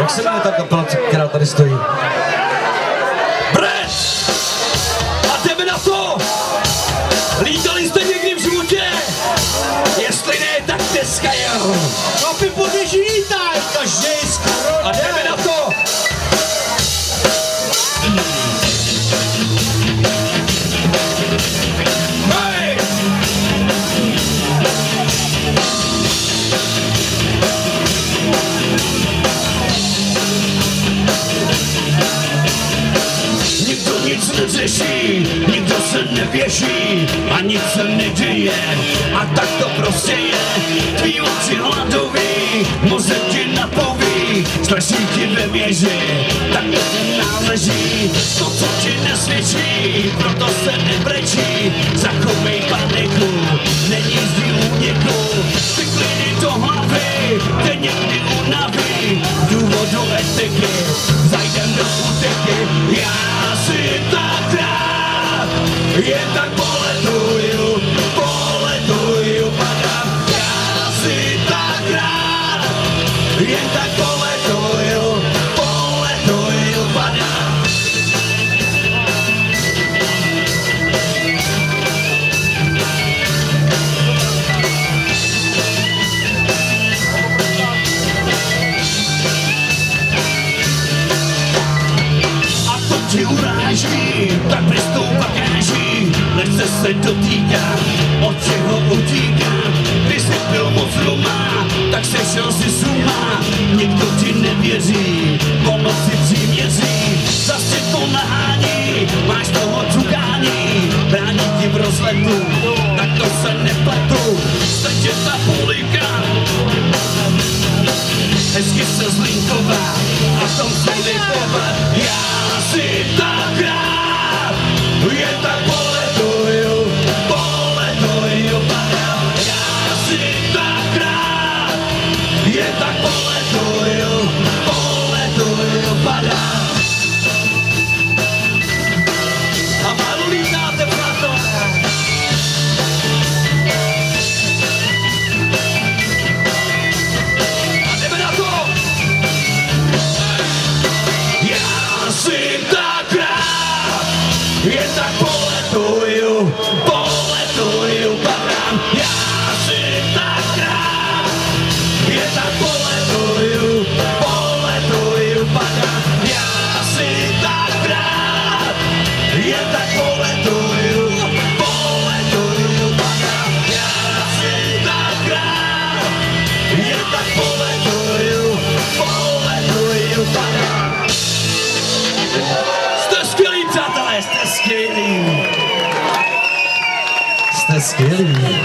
Jak se jmenuje ta kapela, která tady stojí? Brett! A jdeme na to! Lítali jste někdy v životě? Jestli ne, tak dneska jo! Chlapi podježí lítaj, každý skoro. A jdeme na to! Hej! Nikdo nic neřeší, nikdo se nevěší a nic se neděje a tak to prostě je. Tvý oči hladový, mozek ti napoví, straší ti ve věži, tak to ti náleží. To, co ti nesvědčí, proto se nebrečí, zachovej paniku, není zdi úniku. Ty klidni do hlavy, tě někdy unaví, důvodu etiky, zajdem do úteky. Já si tak rád, jen tak poletuju, padám. Já si tak rád, jen tak poletuju, padám. Ti uráží, tak přistoupa káží, nechce se dotýkat, od čeho utíká. Když jsi byl moc doma, tak se šel si suma, nikdo ti nevěří, po noci příměří. Zase to nahání, máš toho čukání, brání ti v rozletu, tak to se nepletu. Teď je ta polika, hezky se zlinková a v tom se vypova. Já si tak rád, jen tak poletuju, padám. Já si tak rád, jen tak poletuju, padám. A málo lítáte, přátelé. Si tak rád, jen tak poletuju, padám. Já si tak rád, jen tak poletuju, padám. Já si tak rád, jen tak poletuju, padám. Já si tak rád, jen tak poletuju, padám. Jste skvělí, přátelé, jste skvělí. Jste skvělí.